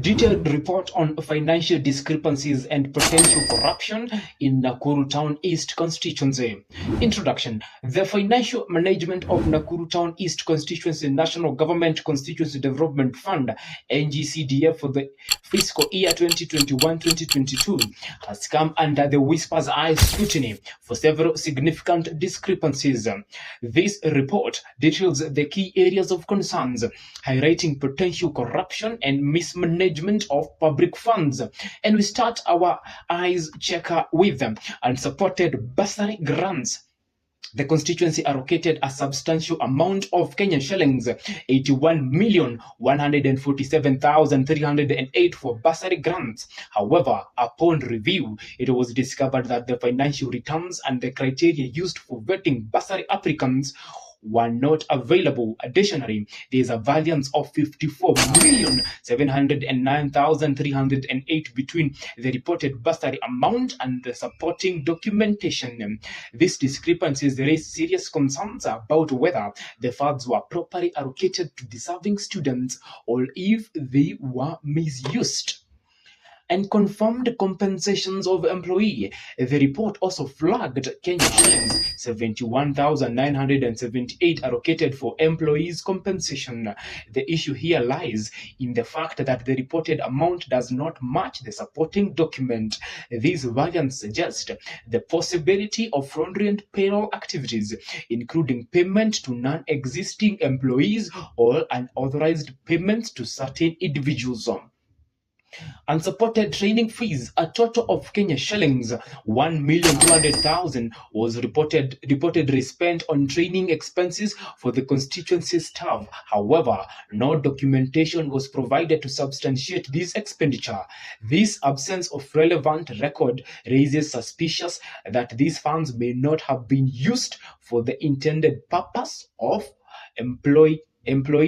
Detailed report on financial discrepancies and potential corruption in Nakuru Town East Constituency. Introduction. The Financial Management of Nakuru Town East Constituency National Government Constituency Development Fund (NG-CDF) for the fiscal year 2021-2022 has come under the whisper's eye scrutiny for several significant discrepancies. This report details the key areas of concerns, highlighting potential corruption and mismanagement of public funds. And we start our eyes checker with them unsupported bursary grants. The constituency allocated a substantial amount of Kenyan shillings, 81,147,308 for bursary grants. However, upon review, it was discovered that the financial returns and the criteria used for vetting bursary applicants were not available. Additionally, there is a variance of 54,709,308 between the reported bursary amount and the supporting documentation. These discrepancies raise serious concerns about whether the funds were properly allocated to deserving students or if they were misused. And confirmed compensations of employee. The report also flagged Kenya shillings 71,978 allocated for employees' compensation. The issue here lies in the fact that the reported amount does not match the supporting document. These variants suggest the possibility of fraudulent payroll activities, including payment to non-existing employees or unauthorized payments to certain individuals. Unsupported training fees, a total of Kenya shillings 1,200,000 was reportedly spent on training expenses for the constituency staff. However, no documentation was provided to substantiate this expenditure. This absence of relevant record raises suspicions that these funds may not have been used for the intended purpose of employee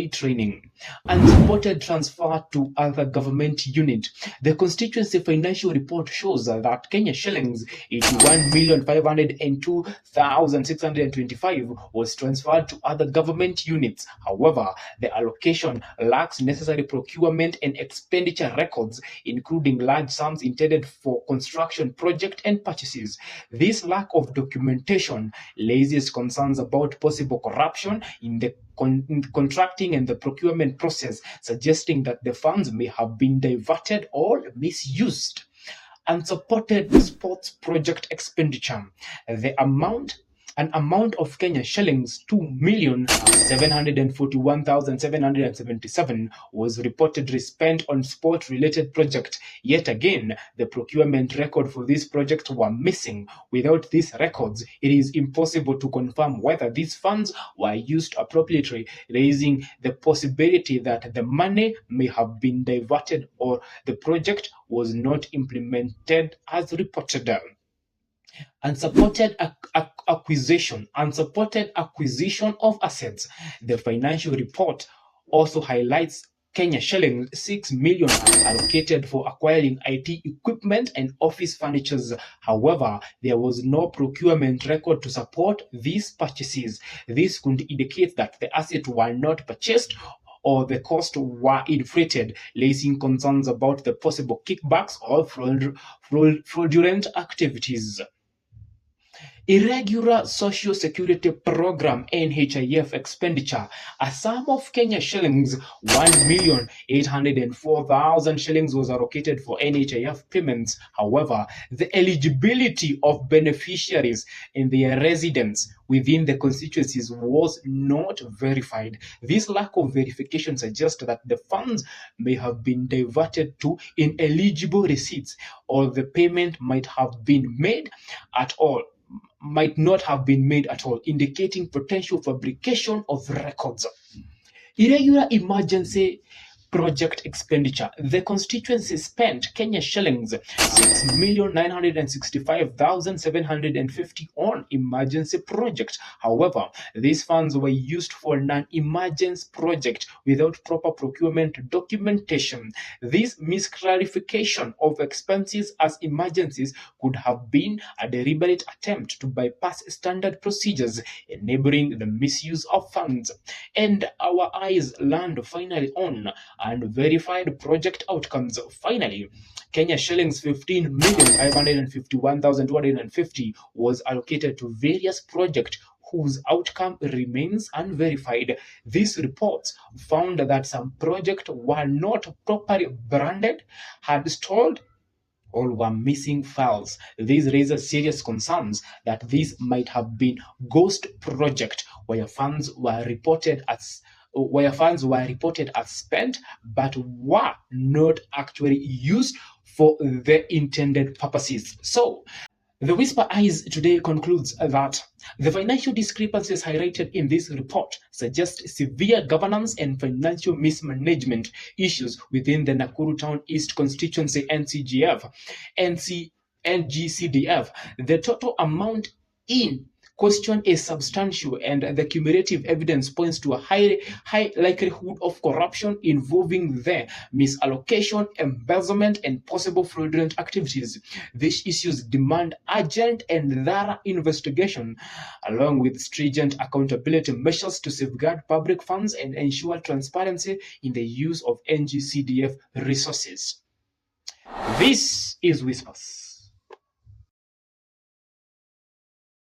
training. Unsupported transfer to other government unit. The constituency financial report shows that Kenya shillings 81,502,625 was transferred to other government units. However, the allocation lacks necessary procurement and expenditure records, including large sums intended for construction project and purchases. This lack of documentation raises concerns about possible corruption in the contracting and the procurement process, suggesting that the funds may have been diverted or misused. Unsupported sports project expenditure. An amount of Kenya shillings 2,741,777 was reportedly spent on sport-related project. Yet again, the procurement record for this project were missing. Without these records, it is impossible to confirm whether these funds were used appropriately, raising the possibility that the money may have been diverted or the project was not implemented as reported. Unsupported acquisition of assets. The financial report also highlights Kenya shillings 6 million allocated for acquiring IT equipment and office furnitures. However, there was no procurement record to support these purchases. This could indicate that the assets were not purchased or the costs were inflated, raising concerns about the possible kickbacks or fraudulent activities. Irregular Social Security Program (NHIF) expenditure. A sum of Kenya shillings 1,804,000 shillings was allocated for NHIF payments. However, the eligibility of beneficiaries and their residents within the constituencies was not verified. This lack of verification suggests that the funds may have been diverted to ineligible receipts, or the payment might not have been made at all, indicating potential fabrication of records. Irregular emergency project expenditure. The constituency spent Kenya shillings 6,965,750 on emergency project. However, these funds were used for non-emergency project without proper procurement documentation. This misclarification of expenses as emergencies could have been a deliberate attempt to bypass standard procedures, enabling the misuse of funds. And our eyes land finally on and verified project outcomes. Finally, Kenya shillings 15,551,250 was allocated to various projects whose outcome remains unverified. These reports found that some projects were not properly branded, had stalled, or were missing files. This raises serious concerns that this might have been ghost project where funds were reported as spent but were not actually used for the intended purposes. So the Whisper Eyes today concludes that the financial discrepancies highlighted in this report suggest severe governance and financial mismanagement issues within the Nakuru Town East Constituency NG-CDF. The total amount in question is substantial, and the cumulative evidence points to a high likelihood of corruption involving the misallocation, embezzlement, and possible fraudulent activities. These issues demand urgent and thorough investigation, along with stringent accountability measures to safeguard public funds and ensure transparency in the use of NG-CDF resources. This is Whispers.